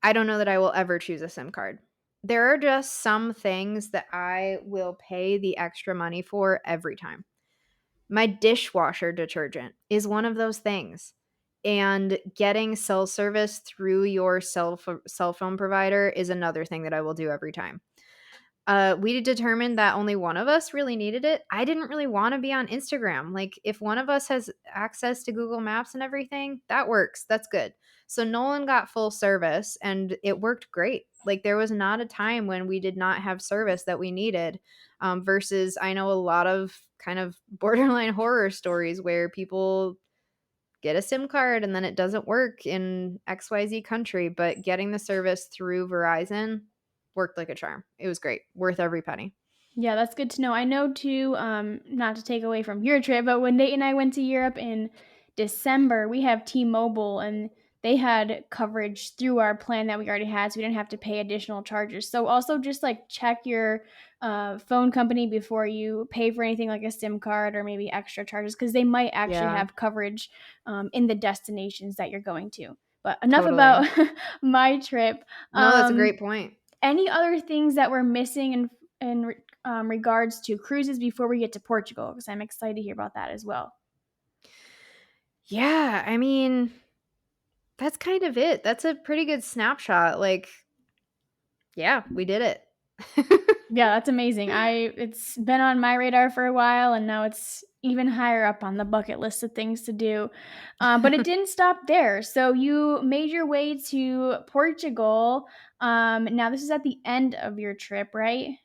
I don't know that I will ever choose a SIM card. There are just some things that I will pay the extra money for every time. My dishwasher detergent is one of those things. And getting cell service through your cell phone provider is another thing that I will do every time. We determined that only one of us really needed it. I didn't really want to be on Instagram. Like, if one of us has access to Google Maps and everything, that works. That's good. So Nolan got full service and it worked great. Like, there was not a time when we did not have service that we needed. Versus, I know a lot of kind of borderline horror stories where people get a SIM card and then it doesn't work in XYZ country, but getting the service through Verizon worked like a charm. It was great. Worth every penny. Yeah, that's good to know. I know too, not to take away from your trip, but when Nate and I went to Europe in December, we have T-Mobile and they had coverage through our plan that we already had, so we didn't have to pay additional charges. So also just like check your phone company before you pay for anything like a SIM card or maybe extra charges because they might actually Yeah, have coverage in the destinations that you're going to. But enough totally. about my trip. No, that's a Um, great point. any other things that we're missing in regards to cruises before we get to Portugal? Because I'm excited to hear about that as well. Yeah, I mean, that's kind of it. That's a pretty good snapshot. Like, yeah, we did it. Yeah, that's amazing. It's been on my radar for a while, and now it's even higher up on the bucket list of things to do. But it didn't stop there. So you made your way to Portugal. Now this is at the end of your trip, right?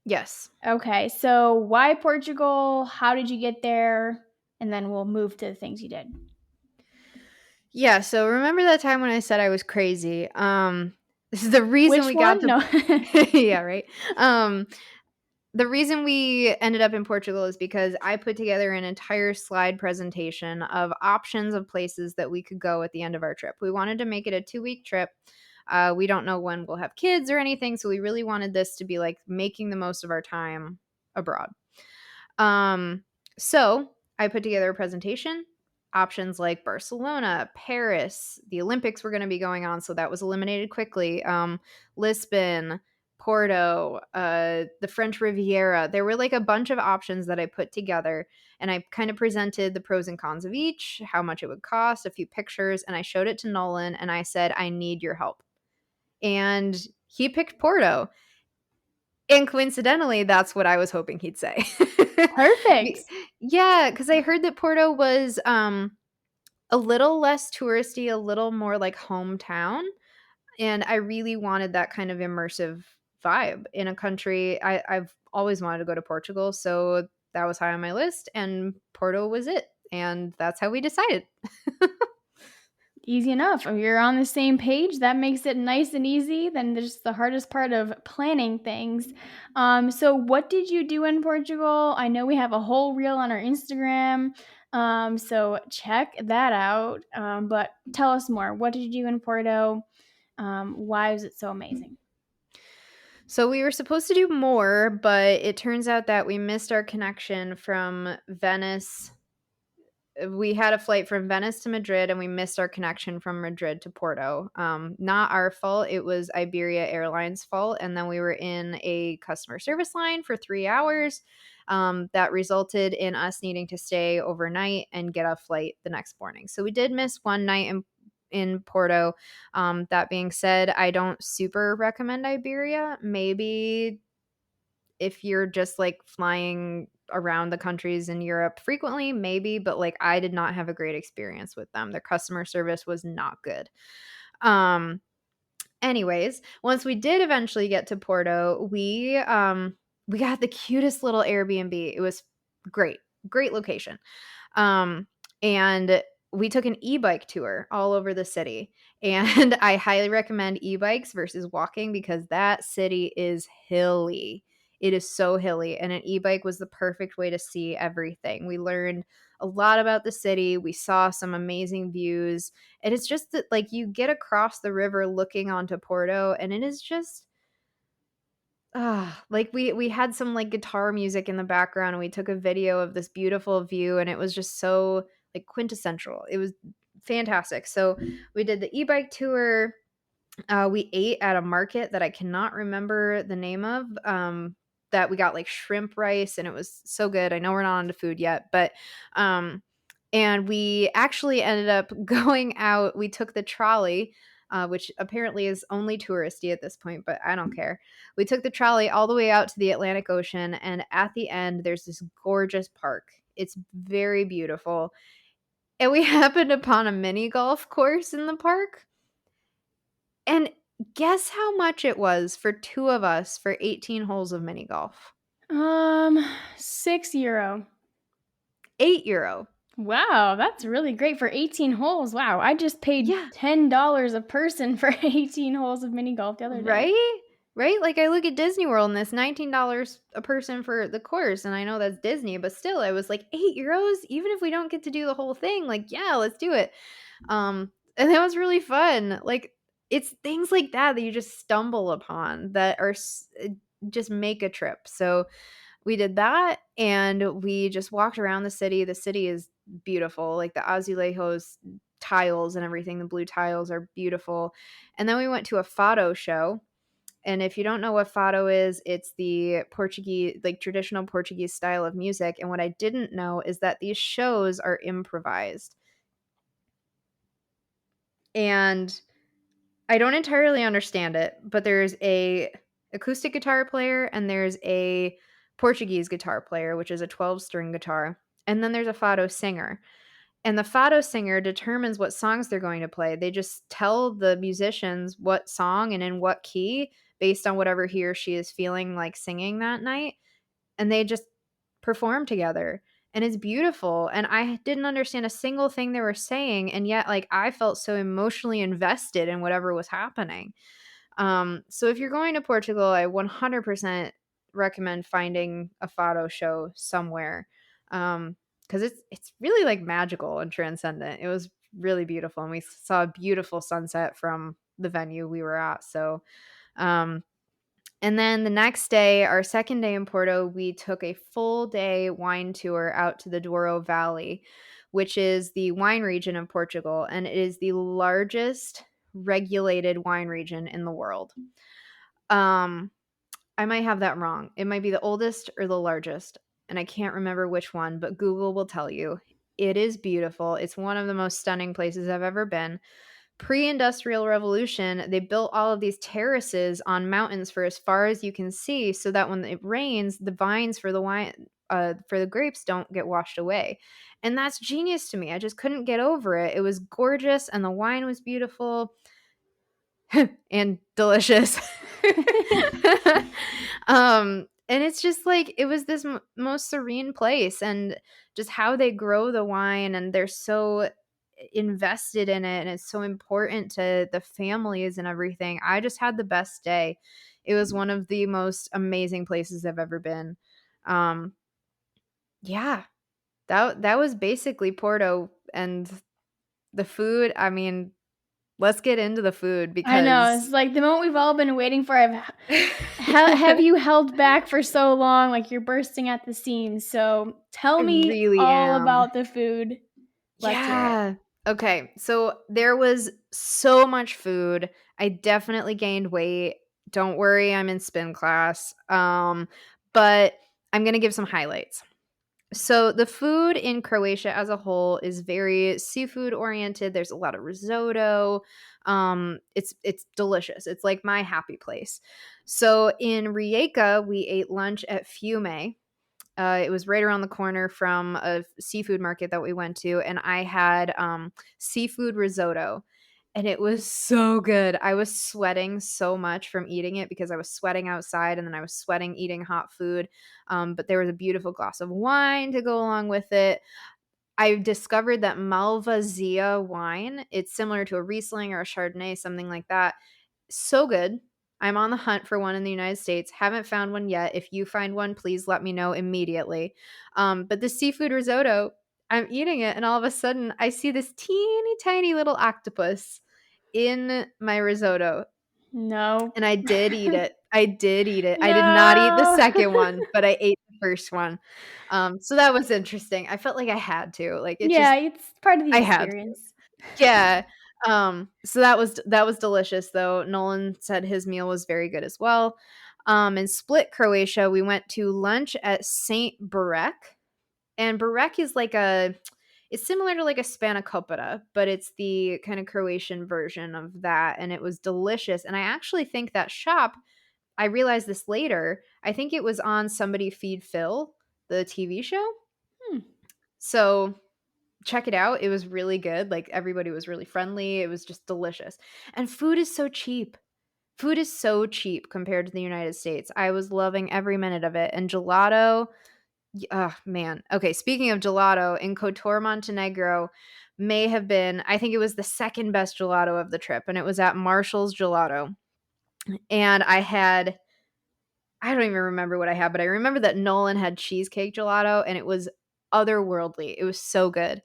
Yes. Okay, so why Portugal? How did you get there? And then we'll move to the things you did. Yeah, so remember that time when I said I was crazy? This is the reason Which we got one? to No. Yeah, right. The reason we ended up in Portugal is because I put together an entire slide presentation of options of places that we could go at the end of our trip. We wanted to make it a 2-week trip. We don't know when we'll have kids or anything, so we really wanted this to be like making the most of our time abroad. So I put together a presentation, options like Barcelona, Paris, the Olympics were going to be going on, so that was eliminated quickly. Lisbon, Porto, the French Riviera. There were like a bunch of options that I put together, and I kind of presented the pros and cons of each, how much it would cost, a few pictures, and I showed it to Nolan and I said, I need your help. And he picked Porto. And coincidentally, that's what I was hoping he'd say. Perfect. Be- yeah, because I heard that Porto was a little less touristy, a little more like hometown. And I really wanted that kind of immersive vibe in a country. I've always wanted to go to Portugal. So that was high on my list, and Porto was it. And that's how we decided. Easy enough. If you're on the same page, that makes it nice and easy. Then there's the hardest part of planning things. So what did you do in Portugal? I know we have a whole reel on our Instagram. So check that out. But tell us more. What did you do in Porto? Why was it so amazing? So we were supposed to do more, but it turns out that we missed our connection from Venice. We had a flight from Venice to Madrid, and we missed our connection from Madrid to Porto. Not our fault. It was Iberia Airlines' fault. And then we were in a customer service line for 3 hours. That resulted in us needing to stay overnight and get a flight the next morning. So we did miss one night in Porto. That being said, I don't super recommend Iberia. Maybe if you're just like flying around the countries in Europe frequently, maybe, but like I did not have a great experience with them. Their customer service was not good. Um Anyways, once we did eventually get to Porto, we got the cutest little Airbnb. It was great. Great location. Um, and we took an e-bike tour all over the city. And I highly recommend e-bikes versus walking because that city is hilly. It is so hilly, and an e-bike was the perfect way to see everything. We learned a lot about the city. We saw some amazing views. And it's just that like you get across the river looking onto Porto, and it is just like we had some like guitar music in the background, and we took a video of this beautiful view, and it was just so like quintessential. It was fantastic. So we did the e-bike tour. We ate at a market that I cannot remember the name of. That we got like shrimp rice, and it was so good. I know we're not on to food yet, but and we actually ended up going out. We took the trolley, which apparently is only touristy at this point, but I don't care. We took the trolley all the way out to the Atlantic Ocean, and at the end, there's this gorgeous park. It's very beautiful. And we happened upon a mini golf course in the park. And guess how much it was for two of us for 18 holes of mini golf? Um, €6. €8. Wow, that's really great for 18 holes. Wow, I just paid Yeah. $10 a person for 18 holes of mini golf the other day. Right? Right? Like, I look at Disney World, and it's $19 a person for the course, and I know that's Disney, but still, I was like, €8? Even if we don't get to do the whole thing, like, yeah, let's do it. And that was really fun. Like, it's things like that that you just stumble upon that are just make a trip. So we did that, and we just walked around the city. The city is beautiful. Like, the azulejos tiles and everything, the blue tiles are beautiful. And then we went to a fado show. And if you don't know what fado is, it's the Portuguese, like traditional Portuguese style of music. And what I didn't know is that these shows are improvised. And I don't entirely understand it, but there's a acoustic guitar player, and there's a Portuguese guitar player, which is a 12-string guitar. And then there's a fado singer. And the fado singer determines what songs they're going to play. They just tell the musicians what song and in what key based on whatever he or she is feeling like singing that night. And they just perform together. And it's beautiful. And I didn't understand a single thing they were saying. And yet, like, I felt so emotionally invested in whatever was happening. So if you're going to Portugal, I 100% recommend finding a fado show somewhere. Because it's really like magical and transcendent. It was really beautiful, and we saw a beautiful sunset from the venue we were at. So, and then the next day, our second day in Porto, we took a full day wine tour out to the Douro Valley, which is the wine region of Portugal, and it is the largest regulated wine region in the world. Um, I might have that wrong. It might be the oldest or the largest, and I can't remember which one, but Google will tell you. It is beautiful. It's one of the most stunning places I've ever been. Pre-industrial revolution, they built all of these terraces on mountains for as far as you can see so that when it rains, the vines for the wine for the grapes don't get washed away. And that's genius to me. I just couldn't get over it. It was gorgeous and the wine was beautiful and delicious. And it's just like it was this most serene place, and just how they grow the wine, and they're so invested in it, and it's so important to the families and everything. I just had the best day. It was one of the most amazing places I've ever been. Um, yeah, that was basically Porto, and the food. I mean, let's get into the food I know, it's because like the moment we've all been waiting for. Have you held back for so long, like you're bursting at the seams, so tell I me really all am. about the food. Let's hear it. Yeah. Okay. So there was so much food. I definitely gained weight. Don't worry, I'm in spin class. But I'm going to give some highlights. So the food in Croatia as a whole is very seafood oriented. There's a lot of risotto. It's delicious. It's like my happy place. So in Rijeka, we ate lunch at Fiume. It was right around the corner from a seafood market that we went to, and I had seafood risotto, and it was so good. I was sweating so much from eating it because I was sweating outside, and then I was sweating eating hot food. But there was a beautiful glass of wine to go along with it. I discovered that Malvasia wine, it's similar to a Riesling or a Chardonnay, something like that. So good. I'm on the hunt for one in the United States. Haven't found one yet. If you find one, please let me know immediately. But the seafood risotto, I'm eating it, and all of a sudden, I see this teeny tiny little octopus in my risotto, No. and I did eat it. I did eat it. I did not eat the No. second one, but I ate the first one. So that was interesting. I felt like I had to. Like it Yeah, just, it's part of the I had to. experience. Yeah. So that was delicious though. Nolan said his meal was very good as well. In Split, Croatia, we went to lunch at Saint Berek. And Berek is like it's similar to like a spanakopita, but it's the kind of Croatian version of that. And it was delicious. And I actually think that shop, I realized this later, I think it was on Somebody Feed Phil, the TV show. Hmm. So check it out. It was really good. Like everybody was really friendly. It was just delicious. And food is so cheap. Food is so cheap compared to the United States. I was loving every minute of it. And gelato, oh man. Okay, speaking of gelato, in Kotor, Montenegro, may have been, I think it was the second best gelato of the trip, and it was at Marshall's Gelato. And I don't even remember what I had, but I remember that Nolan had cheesecake gelato, and it was otherworldly. It was so good.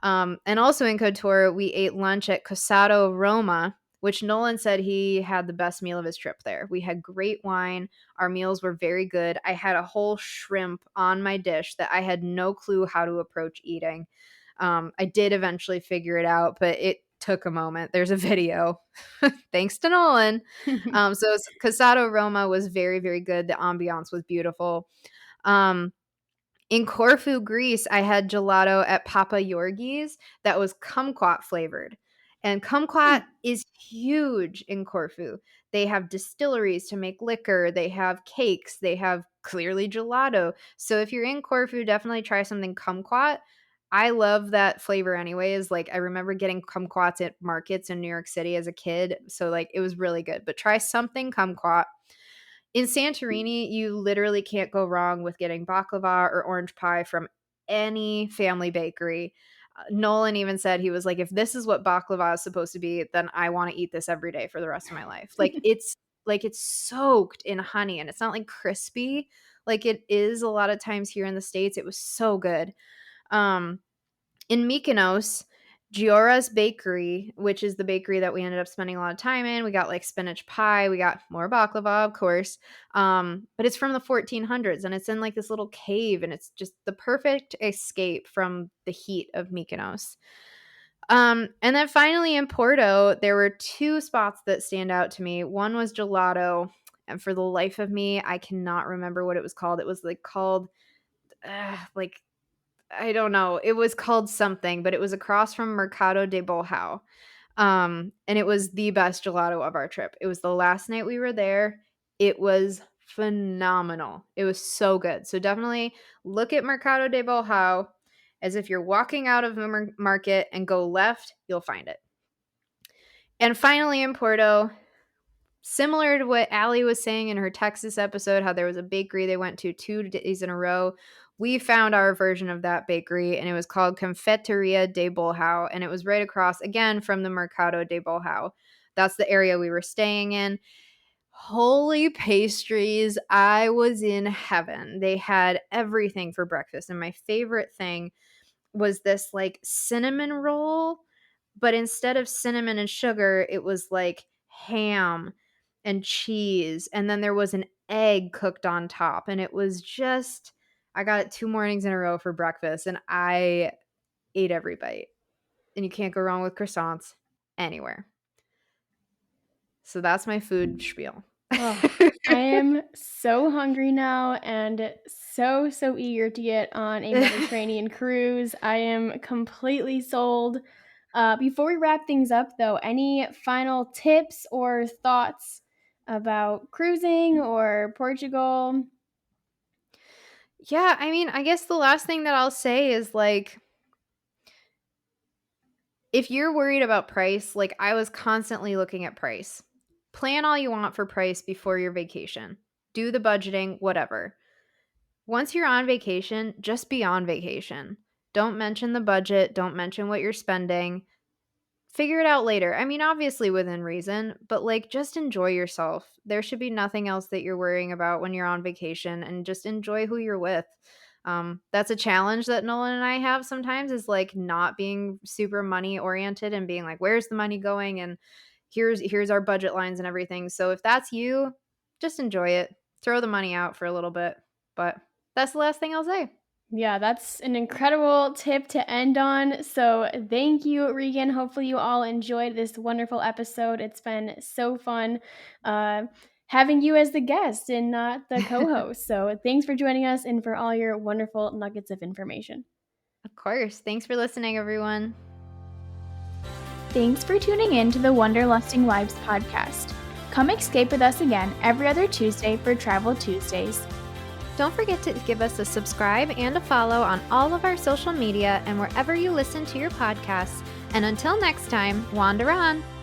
And also in Kotor, we ate lunch at Cosato Roma, which Nolan said he had the best meal of his trip there. We had great wine. Our meals were very good. I had a whole shrimp on my dish that I had no clue how to approach eating. I did eventually figure it out, but it took a moment. There's a video. Thanks to Nolan. So Casato Roma was very, very good. The ambiance was beautiful. Um, in Corfu, Greece, I had gelato at Papa Yorgi's that was kumquat flavored. And Hmm. kumquat is huge in Corfu. They have distilleries to make liquor, they have cakes, they have clearly gelato. So if you're in Corfu, definitely try something kumquat. I love that flavor anyways. Like I remember getting kumquats at markets in New York City as a kid, so like it was really good. But try something kumquat. In Santorini, you literally can't go wrong with getting baklava or orange pie from any family bakery. Nolan even said, he was like, if this is what baklava is supposed to be, then I want to eat this every day for the rest of my life. Like it's soaked in honey, and it's not like crispy like it is a lot of times here in the States. It was so good. Um in Mykonos, Giora's Bakery, which is the bakery that we ended up spending a lot of time in. We got like spinach pie, we got more baklava, of course. But it's from the 1400s, and it's in like this little cave, and it's just the perfect escape from the heat of Mykonos. And then finally in Porto, there were two spots that stand out to me. One was gelato, and for the life of me, I cannot remember what it was called. It was called like I don't know. It was called something, but it was across from Mercado de Bolhao. And it was the best gelato of our trip. It was the last night we were there. It was phenomenal. It was so good. So definitely look at Mercado de Bolhao as if you're walking out of the market and go left, you'll find it. And finally in Porto, similar to what Allie was saying in her Texas episode, how there was a bakery they went to 2 days in a row. We found our version of that bakery, and it was called Confeiteria de Bolhao, and it was right across, again, from the Mercado de Bolhao. That's the area we were staying in. Holy pastries, I was in heaven. They had everything for breakfast, and my favorite thing was this cinnamon roll, but instead of cinnamon and sugar, it was ham and cheese, and then there was an egg cooked on top, and it was just I got it 2 mornings in a row for breakfast, and I ate every bite. And you can't go wrong with croissants anywhere. So that's my food spiel. Oh, I am so hungry now and so eager to get on a Mediterranean cruise. I am completely sold. Before we wrap things up, though, any final tips or thoughts about cruising or Portugal? Yeah, I mean, I guess the last thing that I'll say is if you're worried about price, I was constantly looking at price. Plan all you want for price before your vacation. Do the budgeting, whatever. Once you're on vacation, just be on vacation. Don't mention the budget. Don't mention what you're spending. Figure it out later. I mean, obviously within reason, but just enjoy yourself. There should be nothing else that you're worrying about when you're on vacation, and just enjoy who you're with. That's a challenge that Nolan and I have sometimes, is not being super money oriented and being where's the money going? And here's our budget lines and everything. So if that's you, just enjoy it. Throw the money out for a little bit. But that's the last thing I'll say. Yeah, that's an incredible tip to end on. So, thank you, Regan. Hopefully, you all enjoyed this wonderful episode. It's been so fun having you as the guest and not the co host. So, thanks for joining us and for all your wonderful nuggets of information. Of course. Thanks for listening, everyone. Thanks for tuning in to the Wanderlusting Wives podcast. Come escape with us again every other Tuesday for Travel Tuesdays. Don't forget to give us a subscribe and a follow on all of our social media and wherever you listen to your podcasts. And until next time, wander on!